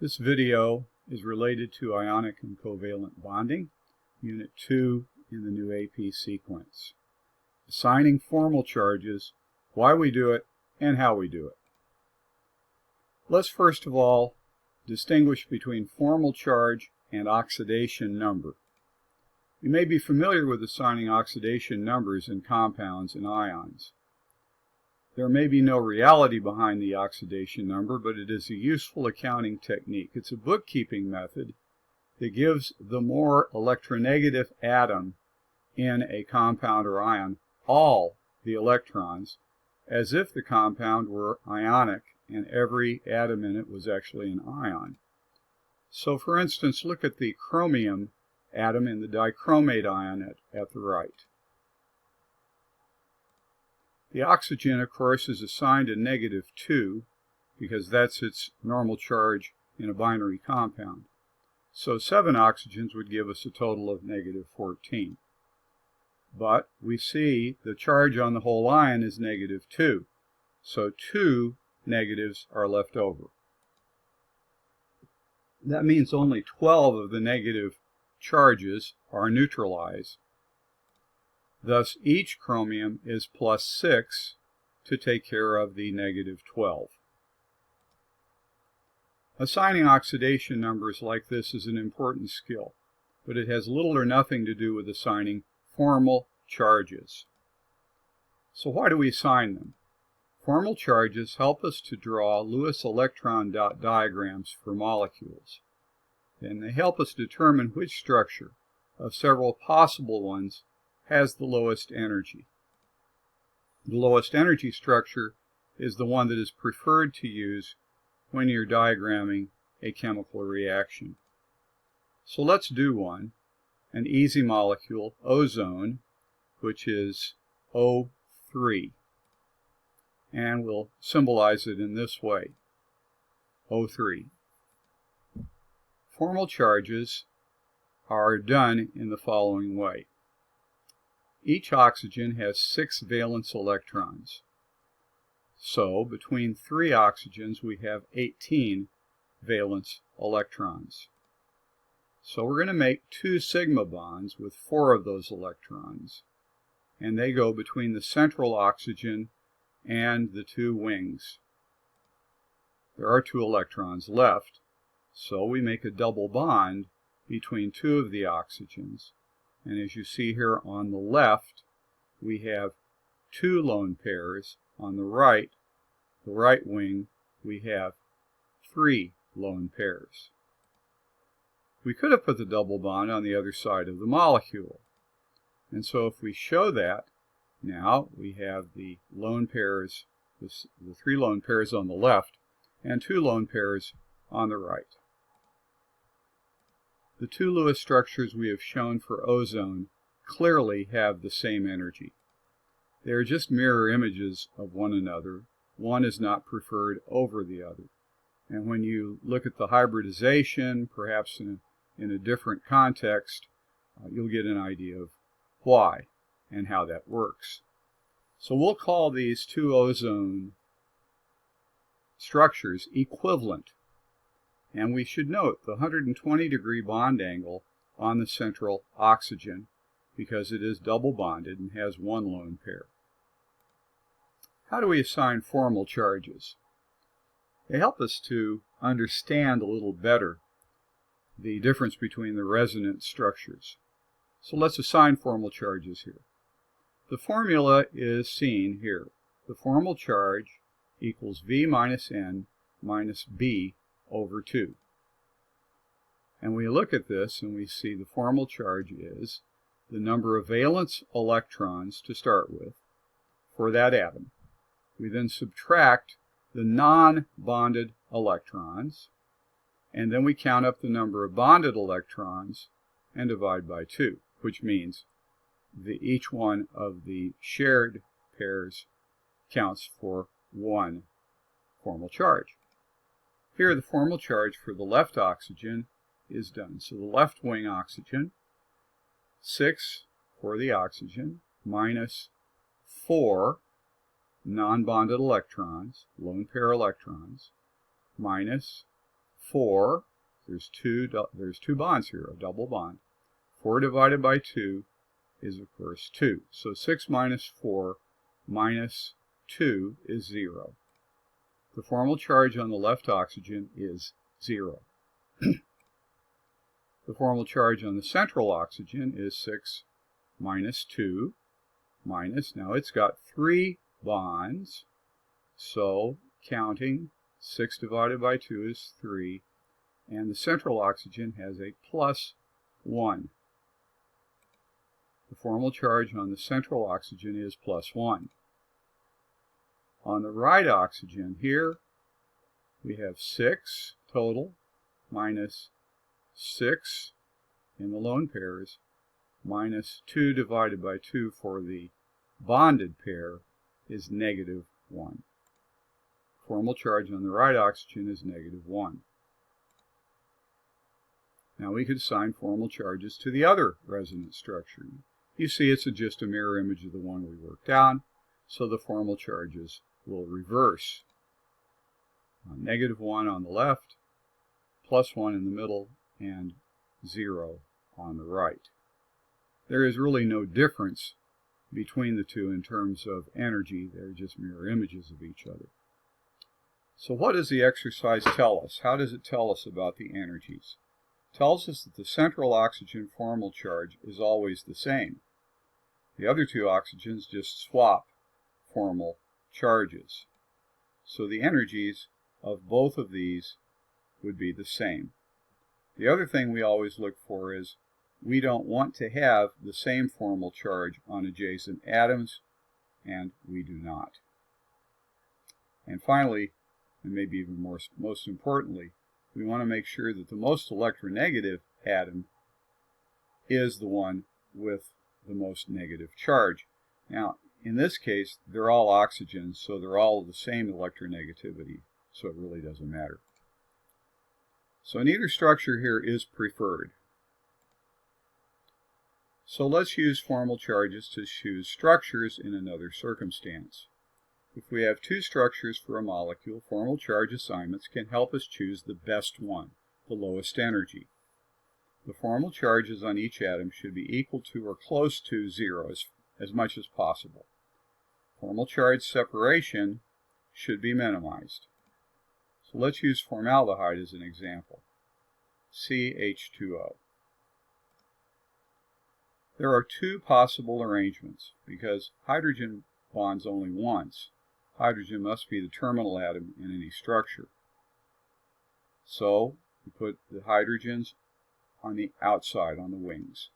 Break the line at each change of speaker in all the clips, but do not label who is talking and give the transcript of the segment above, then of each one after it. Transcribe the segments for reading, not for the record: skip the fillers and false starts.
This video is related to ionic and covalent bonding, Unit 2 in the new AP sequence. Assigning formal charges, why we do it, and how we do it. Let's first of all distinguish between formal charge and oxidation number. You may be familiar with assigning oxidation numbers in compounds and ions. There may be no reality behind the oxidation number, but it is a useful accounting technique. It's a bookkeeping method that gives the more electronegative atom in a compound or ion all the electrons, as if the compound were ionic and every atom in it was actually an ion. So for instance, look at the chromium atom in the dichromate ion at the right. The oxygen, of course, is assigned a -2 because that's its normal charge in a binary compound. So 7 oxygens would give us a total of -14. But we see the charge on the whole ion is -2. So 2 negatives are left over. That means only 12 of the negative charges are neutralized. Thus, each chromium is +6 to take care of the -12. Assigning oxidation numbers like this is an important skill, but it has little or nothing to do with assigning formal charges. So why do we assign them? Formal charges help us to draw Lewis electron dot diagrams for molecules, and they help us determine which structure of several possible ones has the lowest energy. The lowest energy structure is the one that is preferred to use when you're diagramming a chemical reaction. So let's do one, an easy molecule, ozone, which is O3. And we'll symbolize it in this way, O3. Formal charges are done in the following way. Each oxygen has 6 valence electrons. So between 3 oxygens we have 18 valence electrons. So we're going to make 2 sigma bonds with 4 of those electrons, and they go between the central oxygen and the 2 wings. There are 2 electrons left, so we make a double bond between 2 of the oxygens. And as you see here on the left, we have 2 lone pairs. On the right wing, we have 3 lone pairs. We could have put the double bond on the other side of the molecule. And so if we show that, now we have the lone pairs, the 3 lone pairs on the left, and 2 lone pairs on the right. The 2 Lewis structures we have shown for ozone clearly have the same energy. They are just mirror images of one another. One is not preferred over the other. And when you look at the hybridization, perhaps in a different context, you'll get an idea of why and how that works. So we'll call these 2 ozone structures equivalent. And we should note the 120-degree bond angle on the central oxygen because it is double bonded and has 1 lone pair. How do we assign formal charges? They help us to understand a little better the difference between the resonance structures. So let's assign formal charges here. The formula is seen here. The formal charge equals V minus N minus B over 2. And we look at this and we see the formal charge is the number of valence electrons to start with for that atom. We then subtract the non-bonded electrons, and then we count up the number of bonded electrons and divide by 2, which means each one of the shared pairs counts for 1 formal charge. Here the formal charge for the left oxygen is done. So the left wing oxygen, 6 for the oxygen, minus 4 non-bonded electrons, lone pair electrons, minus 4, there's two bonds here, a double bond. 4 divided by 2 is, of course, 2. So 6 minus 4 minus 2 is 0. The formal charge on the left oxygen is 0. The formal charge on the central oxygen is 6 minus 2 minus, now it's got 3 bonds, so counting, 6 divided by 2 is 3, and the central oxygen has a plus 1. The formal charge on the central oxygen is plus 1. On the right oxygen here, we have 6 total minus 6 in the lone pairs minus 2 divided by 2 for the bonded pair is negative 1. Formal charge on the right oxygen is negative 1. Now we could assign formal charges to the other resonance structure. You see it's just a mirror image of the one we worked out, so the formal charges will reverse. Negative 1 on the left, plus 1 in the middle, and 0 on the right. There is really no difference between the two in terms of energy. They're just mirror images of each other. So what does the exercise tell us? How does it tell us about the energies? It tells us that the central oxygen formal charge is always the same. The other two oxygens just swap formal charges. So the energies of both of these would be the same. The other thing we always look for is we don't want to have the same formal charge on adjacent atoms, and we do not. And finally, and maybe even most importantly, we want to make sure that the most electronegative atom is the one with the most negative charge. Now, in this case, they're all oxygens, so they're all the same electronegativity, so it really doesn't matter. So neither structure here is preferred. So let's use formal charges to choose structures in another circumstance. If we have two structures for a molecule, formal charge assignments can help us choose the best one, the lowest energy. The formal charges on each atom should be equal to or close to 0 as much as possible. Formal charge separation should be minimized. So let's use formaldehyde as an example. CH2O. There are two possible arrangements. Because hydrogen bonds only once, hydrogen must be the terminal atom in any structure. So we put the hydrogens on the outside, on the wings.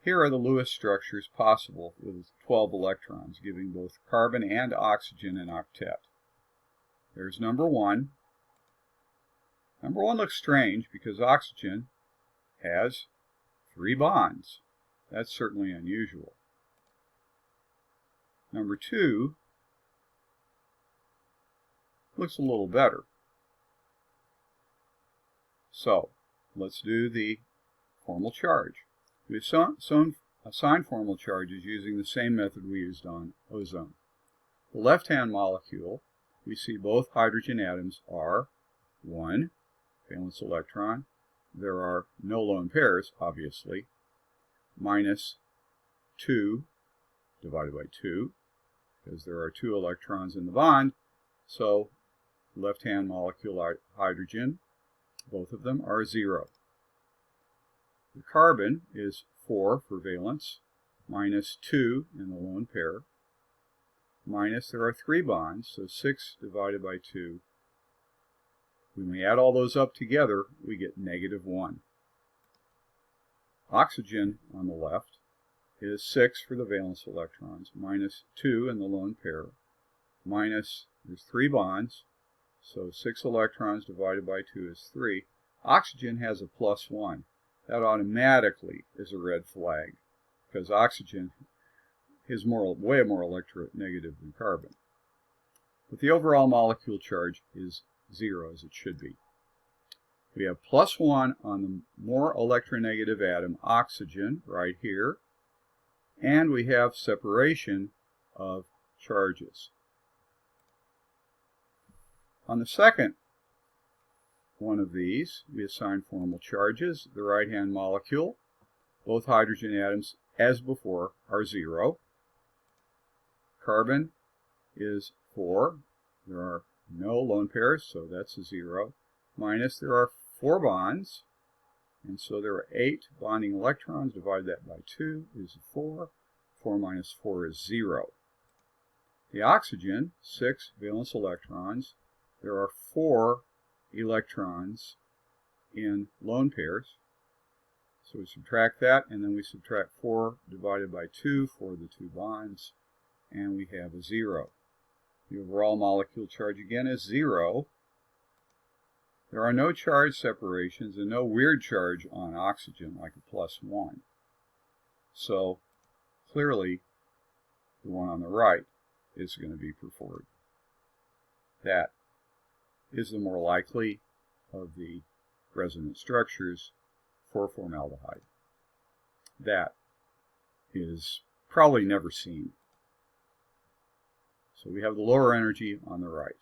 Here are the Lewis structures possible with 12 electrons, giving both carbon and oxygen an octet. There's number 1. Number 1 looks strange because oxygen has 3 bonds. That's certainly unusual. Number 2 looks a little better. So, let's do the formal charge. We assign formal charges using the same method we used on ozone. The left-hand molecule, we see both hydrogen atoms are 1 valence electron. There are no lone pairs, obviously, minus 2 divided by 2, because there are 2 electrons in the bond. So, left-hand molecule hydrogen, both of them are 0. The carbon is 4 for valence, minus 2 in the lone pair, minus there are 3 bonds, so 6 divided by 2. When we add all those up together, we get negative 1. Oxygen on the left is 6 for the valence electrons, minus 2 in the lone pair, minus, there's 3 bonds, so 6 electrons divided by 2 is 3. Oxygen has a plus 1. That automatically is a red flag, because oxygen is way more electronegative than carbon. But the overall molecule charge is 0, as it should be. We have plus 1 on the more electronegative atom, oxygen, right here, and we have separation of charges. On the second one of these, we assign formal charges. The right-hand molecule, both hydrogen atoms, as before, are 0. Carbon is 4. There are no lone pairs, so that's a 0. Minus, there are 4 bonds, and so there are 8 bonding electrons. Divide that by 2 is 4. 4 minus 4 is 0. The oxygen, 6 valence electrons. There are 4 electrons in lone pairs. So we subtract that, and then we subtract 4 divided by 2 for the 2 bonds, and we have a 0. The overall molecule charge again is 0. There are no charge separations and no weird charge on oxygen like a +1. So clearly the one on the right is going to be preferred. That is the more likely of the resonance structures for formaldehyde. That is probably never seen. So we have the lower energy on the right.